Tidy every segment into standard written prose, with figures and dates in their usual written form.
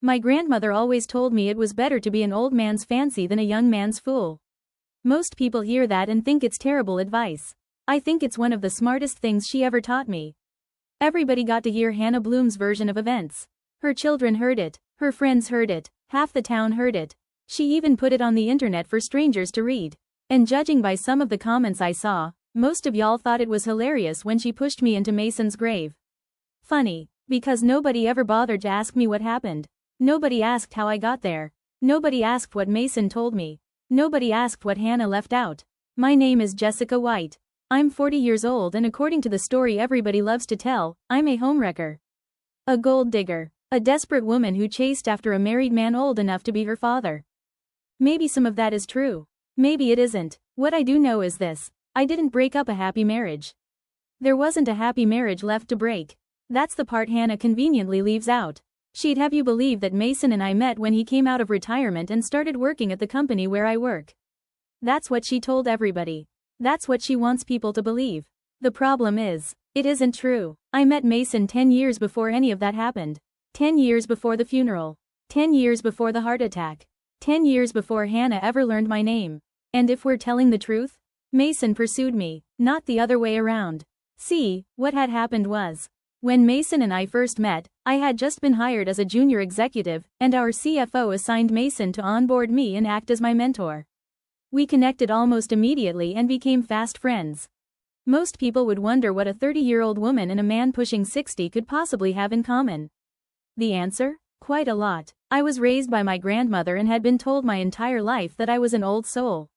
My grandmother always told me it was better to be an old man's fancy than a young man's fool. Most people hear that and think it's terrible advice. I think it's one of the smartest things she ever taught me. Everybody got to hear Hannah Bloom's version of events. Her children heard it, her friends heard it, half the town heard it. She even put it on the internet for strangers to read. And judging by some of the comments I saw, most of y'all thought it was hilarious when she pushed me into Mason's grave. Funny, because nobody ever bothered to ask me what happened. Nobody asked how I got there. Nobody asked what Mason told me. Nobody asked what Hannah left out. My name is Jessica White. I'm 40 years old, and according to the story everybody loves to tell, I'm a homewrecker. A gold digger. A desperate woman who chased after a married man old enough to be her father. Maybe some of that is true. Maybe it isn't. What I do know is this: I didn't break up a happy marriage. There wasn't a happy marriage left to break. That's the part Hannah conveniently leaves out. She'd have you believe that Mason and I met when he came out of retirement and started working at the company where I work. That's what she told everybody. That's what she wants people to believe. The problem is, it isn't true. I met Mason 10 years before any of that happened. 10 years before the funeral. 10 years before the heart attack. 10 years before Hannah ever learned my name. And if we're telling the truth, Mason pursued me, not the other way around. See, what had happened was, when Mason and I first met, I had just been hired as a junior executive, and our CFO assigned Mason to onboard me and act as my mentor. We connected almost immediately and became fast friends. Most people would wonder what a 30-year-old woman and a man pushing 60 could possibly have in common. The answer? Quite a lot. I was raised by my grandmother and had been told my entire life that I was an old soul.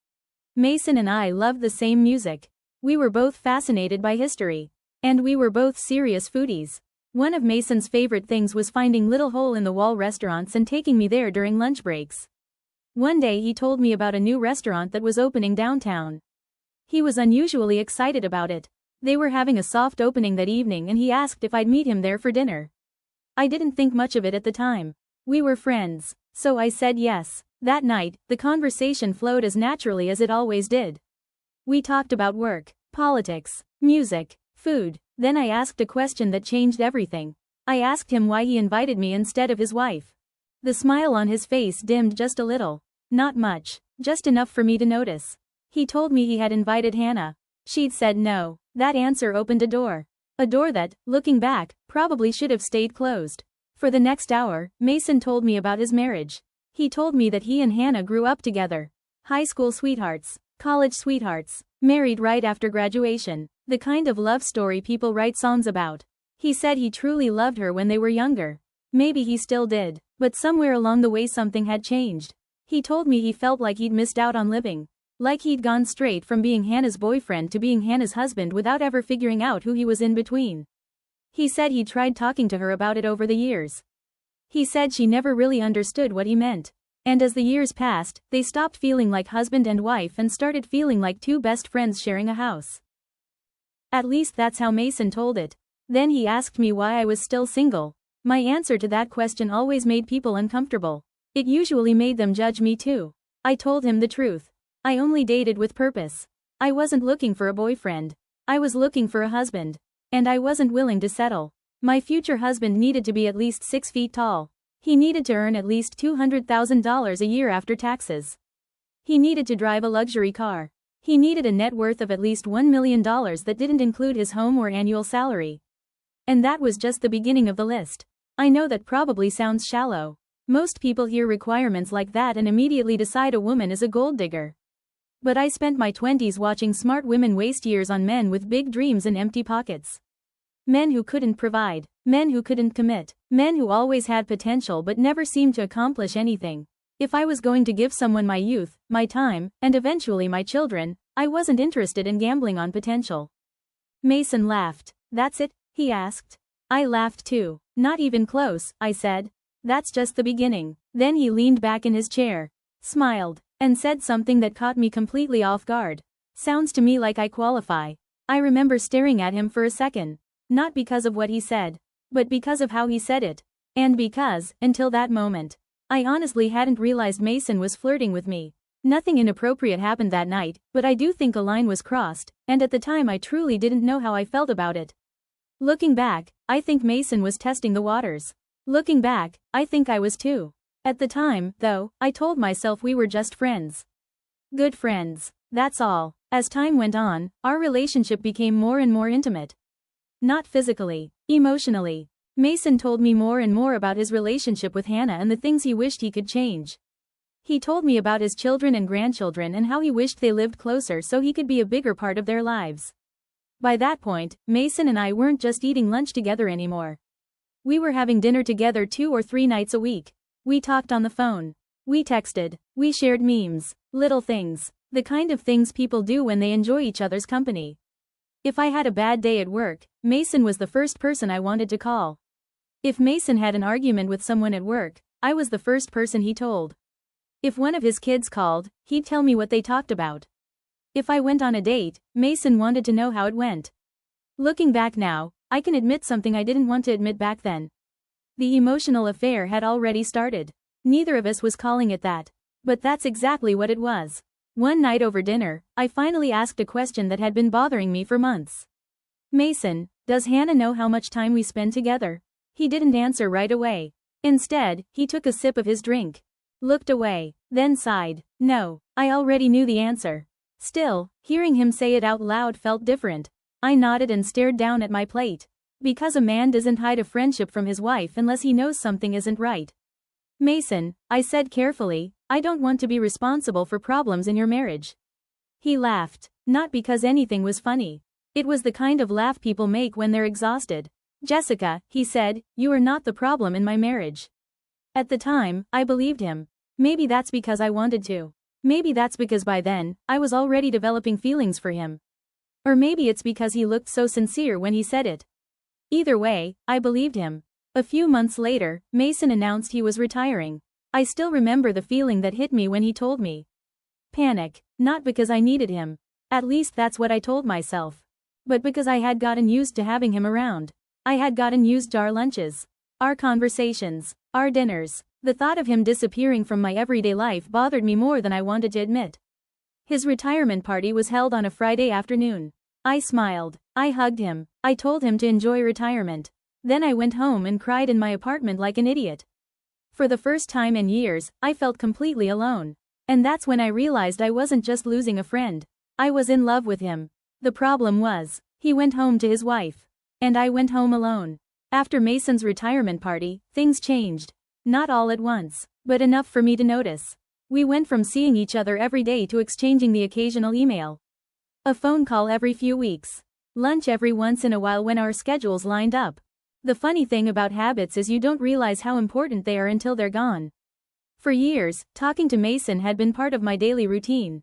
Mason and I loved the same music. We were both fascinated by history. And we were both serious foodies. One of Mason's favorite things was finding little hole-in-the-wall restaurants and taking me there during lunch breaks. One day he told me about a new restaurant that was opening downtown. He was unusually excited about it. They were having a soft opening that evening and he asked if I'd meet him there for dinner. I didn't think much of it at the time. We were friends, so I said yes. That night, the conversation flowed as naturally as it always did. We talked about work, politics, music, food. Then I asked a question that changed everything. I asked him why he invited me instead of his wife. The smile on his face dimmed just a little. Not much, just enough for me to notice. He told me he had invited Hannah. She'd said no. That answer opened a door. A door that, looking back, probably should have stayed closed. For the next hour, Mason told me about his marriage. He told me that he and Hannah grew up together. High school sweethearts, college sweethearts, married right after graduation. The kind of love story people write songs about. He said he truly loved her when they were younger. Maybe he still did, but somewhere along the way something had changed. He told me he felt like he'd missed out on living. Like he'd gone straight from being Hannah's boyfriend to being Hannah's husband without ever figuring out who he was in between. He said he tried talking to her about it over the years. He said she never really understood what he meant. And as the years passed, they stopped feeling like husband and wife and started feeling like two best friends sharing a house. At least that's how Mason told it. Then he asked me why I was still single. My answer to that question always made people uncomfortable. It usually made them judge me too. I told him the truth. I only dated with purpose. I wasn't looking for a boyfriend. I was looking for a husband. And I wasn't willing to settle. My future husband needed to be at least 6 feet tall. He needed to earn at least $200,000 a year after taxes. He needed to drive a luxury car. He needed a net worth of at least $1 million that didn't include his home or annual salary. And that was just the beginning of the list. I know that probably sounds shallow. Most people hear requirements like that and immediately decide a woman is a gold digger. But I spent my 20s watching smart women waste years on men with big dreams and empty pockets. Men who couldn't provide, men who couldn't commit, men who always had potential but never seemed to accomplish anything. If I was going to give someone my youth, my time, and eventually my children, I wasn't interested in gambling on potential. Mason laughed. That's it? He asked. I laughed too. Not even close, I said. That's just the beginning. Then he leaned back in his chair, smiled, and said something that caught me completely off guard. Sounds to me like I qualify. I remember staring at him for a second. Not because of what he said, but because of how he said it. And because, until that moment, I honestly hadn't realized Mason was flirting with me. Nothing inappropriate happened that night, but I do think a line was crossed, and at the time I truly didn't know how I felt about it. Looking back, I think Mason was testing the waters. Looking back, I think I was too. At the time, though, I told myself we were just friends. Good friends. That's all. As time went on, our relationship became more and more intimate. Not physically, emotionally. Mason told me more and more about his relationship with Hannah and the things he wished he could change. He told me about his children and grandchildren and how he wished they lived closer so he could be a bigger part of their lives. By that point, Mason and I weren't just eating lunch together anymore. We were having dinner together 2 or 3 nights a week. We talked on the phone. We texted. We shared memes. Little things. The kind of things people do when they enjoy each other's company. If I had a bad day at work, Mason was the first person I wanted to call. If Mason had an argument with someone at work, I was the first person he told. If one of his kids called, he'd tell me what they talked about. If I went on a date, Mason wanted to know how it went. Looking back now, I can admit something I didn't want to admit back then. The emotional affair had already started. Neither of us was calling it that. But that's exactly what it was. One night over dinner, I finally asked a question that had been bothering me for months. Mason, does Hannah know how much time we spend together? He didn't answer right away. Instead, he took a sip of his drink. Looked away, then sighed. No, I already knew the answer. Still, hearing him say it out loud felt different. I nodded and stared down at my plate. Because a man doesn't hide a friendship from his wife unless he knows something isn't right. Mason, I said carefully, I don't want to be responsible for problems in your marriage. He laughed, not because anything was funny. It was the kind of laugh people make when they're exhausted. Jessica, he said, you are not the problem in my marriage. At the time, I believed him. Maybe that's because I wanted to. Maybe that's because by then, I was already developing feelings for him. Or maybe it's because he looked so sincere when he said it. Either way, I believed him. A few months later, Mason announced he was retiring. I still remember the feeling that hit me when he told me. Panic, not because I needed him. At least that's what I told myself. But because I had gotten used to having him around. I had gotten used to our lunches, our conversations, our dinners. The thought of him disappearing from my everyday life bothered me more than I wanted to admit. His retirement party was held on a Friday afternoon. I smiled. I hugged him. I told him to enjoy retirement. Then I went home and cried in my apartment like an idiot. For the first time in years, I felt completely alone. And that's when I realized I wasn't just losing a friend. I was in love with him. The problem was, he went home to his wife. And I went home alone. After Mason's retirement party, things changed. Not all at once, but enough for me to notice. We went from seeing each other every day to exchanging the occasional email. A phone call every few weeks. Lunch every once in a while when our schedules lined up. The funny thing about habits is you don't realize how important they are until they're gone. For years, talking to Mason had been part of my daily routine.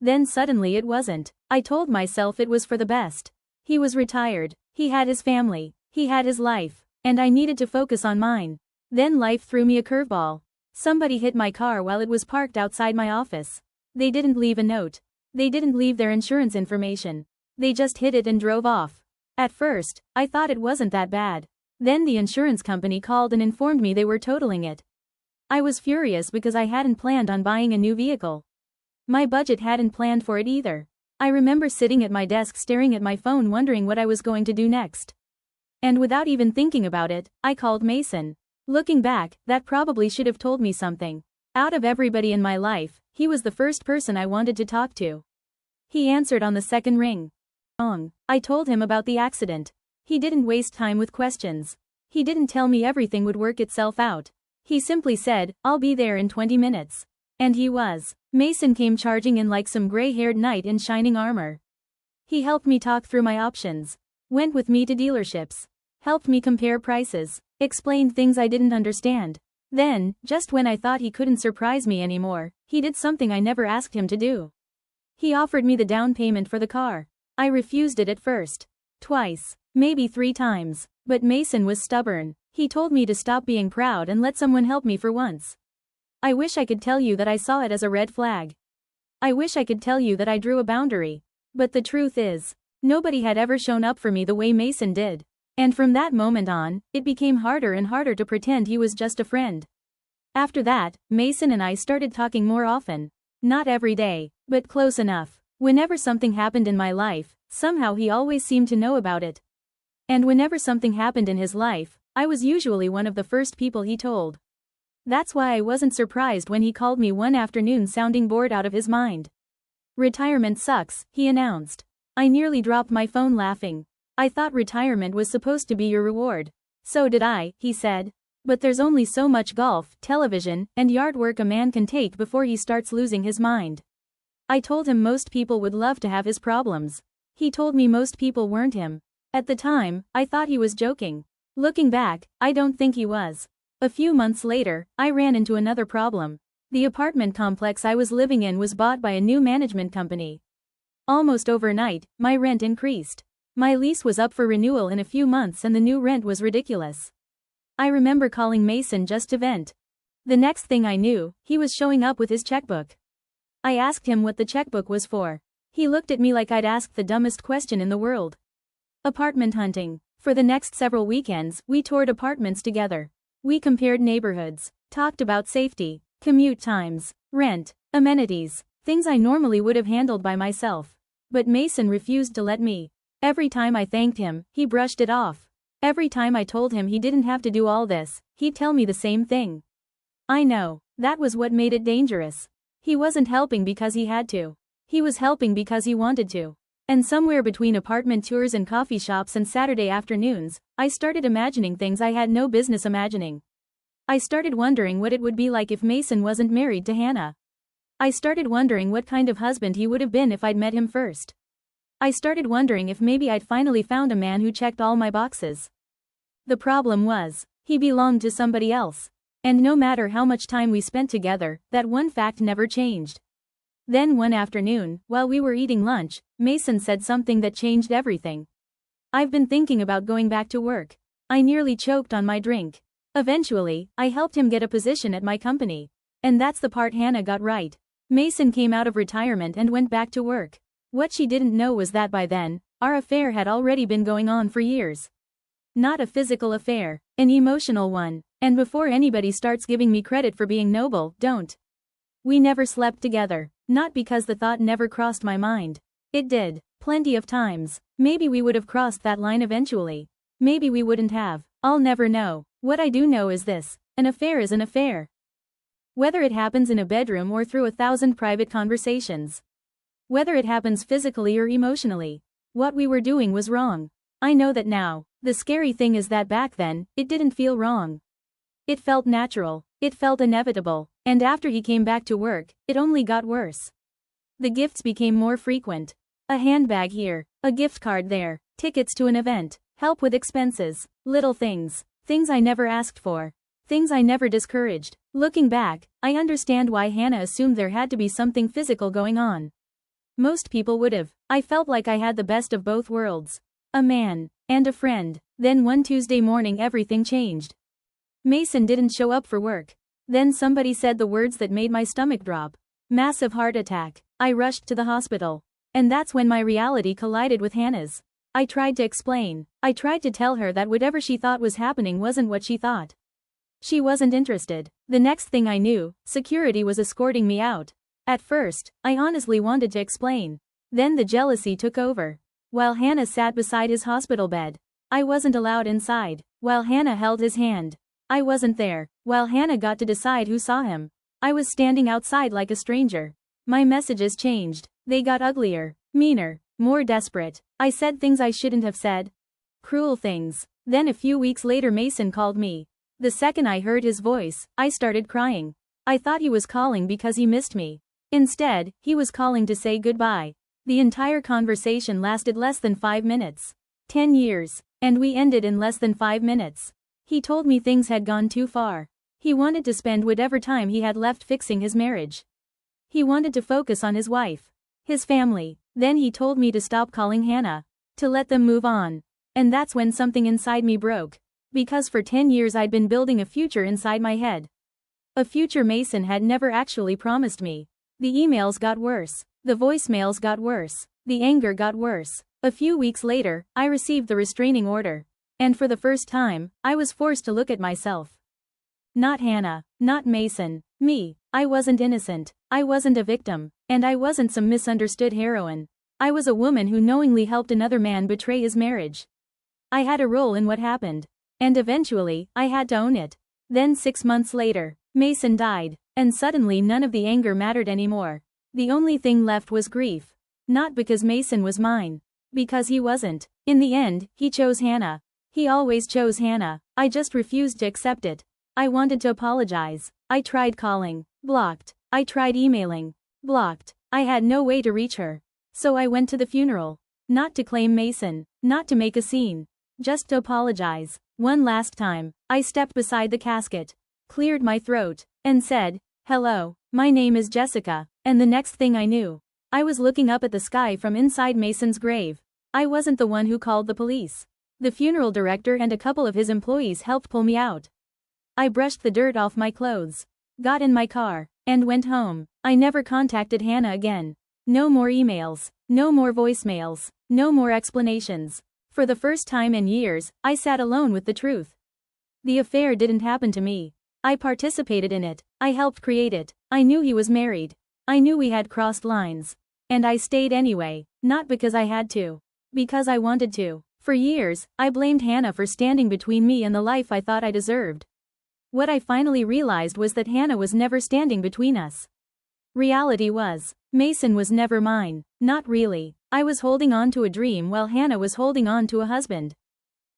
Then suddenly it wasn't. I told myself it was for the best. He was retired. He had his family. He had his life. And I needed to focus on mine. Then life threw me a curveball. Somebody hit my car while it was parked outside my office. They didn't leave a note. They didn't leave their insurance information. They just hit it and drove off. At first, I thought it wasn't that bad. Then the insurance company called and informed me they were totaling it. I was furious because I hadn't planned on buying a new vehicle. My budget hadn't planned for it either. I remember sitting at my desk staring at my phone wondering what I was going to do next. And without even thinking about it, I called Mason. Looking back, that probably should have told me something. Out of everybody in my life, he was the first person I wanted to talk to. He answered on the second ring. I told him about the accident. He didn't waste time with questions. He didn't tell me everything would work itself out. He simply said, I'll be there in 20 minutes. And he was. Mason came charging in like some gray-haired knight in shining armor. He helped me talk through my options. Went with me to dealerships. Helped me compare prices. Explained things I didn't understand. Then, just when I thought he couldn't surprise me anymore, he did something I never asked him to do. He offered me the down payment for the car. I refused it at first. Twice. Maybe 3 times. But Mason was stubborn. He told me to stop being proud and let someone help me for once. I wish I could tell you that I saw it as a red flag. I wish I could tell you that I drew a boundary. But the truth is, nobody had ever shown up for me the way Mason did. And from that moment on, it became harder and harder to pretend he was just a friend. After that, Mason and I started talking more often. Not every day, but close enough. Whenever something happened in my life, somehow he always seemed to know about it. And whenever something happened in his life, I was usually one of the first people he told. That's why I wasn't surprised when he called me one afternoon sounding bored out of his mind. "Retirement sucks," he announced. I nearly dropped my phone laughing. "I thought retirement was supposed to be your reward." "So did I," he said. "But there's only so much golf, television, and yard work a man can take before he starts losing his mind." I told him most people would love to have his problems. He told me most people weren't him. At the time, I thought he was joking. Looking back, I don't think he was. A few months later, I ran into another problem. The apartment complex I was living in was bought by a new management company. Almost overnight, my rent increased. My lease was up for renewal in a few months and the new rent was ridiculous. I remember calling Mason just to vent. The next thing I knew, he was showing up with his checkbook. I asked him what the checkbook was for. He looked at me like I'd asked the dumbest question in the world. Apartment hunting. For the next several weekends, we toured apartments together. We compared neighborhoods, talked about safety, commute times, rent, amenities, things I normally would have handled by myself. But Mason refused to let me. Every time I thanked him, he brushed it off. Every time I told him he didn't have to do all this, he'd tell me the same thing. I know, that was what made it dangerous. He wasn't helping because he had to. He was helping because he wanted to. And somewhere between apartment tours and coffee shops and Saturday afternoons, I started imagining things I had no business imagining. I started wondering what it would be like if Mason wasn't married to Hannah. I started wondering what kind of husband he would have been if I'd met him first. I started wondering if maybe I'd finally found a man who checked all my boxes. The problem was, he belonged to somebody else. And no matter how much time we spent together, that one fact never changed. Then one afternoon, while we were eating lunch, Mason said something that changed everything. "I've been thinking about going back to work." I nearly choked on my drink. Eventually, I helped him get a position at my company. And that's the part Hannah got right. Mason came out of retirement and went back to work. What she didn't know was that by then, our affair had already been going on for years. Not a physical affair, an emotional one. And before anybody starts giving me credit for being noble, don't. We never slept together. Not because the thought never crossed my mind. It did, plenty of times. Maybe we would have crossed that line eventually. Maybe we wouldn't have. I'll never know. What I do know is this: an affair is an affair. Whether it happens in a bedroom or through 1,000 private conversations. Whether it happens physically or emotionally. What we were doing was wrong. I know that now. The scary thing is that back then, it didn't feel wrong. It felt natural. It felt inevitable. And after he came back to work, it only got worse. The gifts became more frequent. A handbag here, a gift card there, tickets to an event, help with expenses, little things. Things I never asked for. Things I never discouraged. Looking back, I understand why Hannah assumed there had to be something physical going on. Most people would have. I felt like I had the best of both worlds. A man, and a friend. Then one Tuesday morning everything changed. Mason didn't show up for work. Then somebody said the words that made my stomach drop. Massive heart attack. I rushed to the hospital. And that's when my reality collided with Hannah's. I tried to explain. I tried to tell her that whatever she thought was happening wasn't what she thought. She wasn't interested. The next thing I knew, security was escorting me out. At first, I honestly wanted to explain. Then the jealousy took over. While Hannah sat beside his hospital bed, I wasn't allowed inside. While Hannah held his hand, I wasn't there. While Hannah got to decide who saw him, I was standing outside like a stranger. My messages changed. They got uglier, meaner, more desperate. I said things I shouldn't have said. Cruel things. Then a few weeks later Mason called me. The second I heard his voice, I started crying. I thought he was calling because he missed me. Instead, he was calling to say goodbye. The entire conversation lasted less than 5 minutes. 10 years. And we ended in less than 5 minutes. He told me things had gone too far. He wanted to spend whatever time he had left fixing his marriage. He wanted to focus on his wife. His family. Then he told me to stop calling Hannah. To let them move on. And that's when something inside me broke. Because for 10 years I'd been building a future inside my head. A future Mason had never actually promised me. The emails got worse. The voicemails got worse. The anger got worse. A few weeks later, I received the restraining order. And for the first time, I was forced to look at myself. Not Hannah. Not Mason. Me. I wasn't innocent. I wasn't a victim. And I wasn't some misunderstood heroine. I was a woman who knowingly helped another man betray his marriage. I had a role in what happened. And eventually, I had to own it. Then 6 months later, Mason died, and suddenly none of the anger mattered anymore. The only thing left was grief. Not because Mason was mine. Because he wasn't. In the end, he chose Hannah. He always chose Hannah. I just refused to accept it. I wanted to apologize. I tried calling. Blocked. I tried emailing. Blocked. I had no way to reach her. So I went to the funeral. Not to claim Mason. Not to make a scene. Just to apologize. One last time, I stepped beside the casket, cleared my throat, and said, "Hello, my name is Jessica," and the next thing I knew, I was looking up at the sky from inside Mason's grave. I wasn't the one who called the police. The funeral director and a couple of his employees helped pull me out. I brushed the dirt off my clothes, got in my car, and went home. I never contacted Hannah again. No more emails, no more voicemails, no more explanations. For the first time in years, I sat alone with the truth. The affair didn't happen to me. I participated in it. I helped create it. I knew he was married. I knew we had crossed lines. And I stayed anyway, not because I had to. Because I wanted to. For years, I blamed Hannah for standing between me and the life I thought I deserved. What I finally realized was that Hannah was never standing between us. Reality was, Mason was never mine. Not really. I was holding on to a dream while Hannah was holding on to a husband.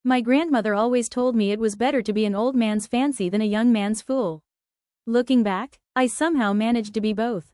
My grandmother always told me it was better to be an old man's fancy than a young man's fool. Looking back, I somehow managed to be both.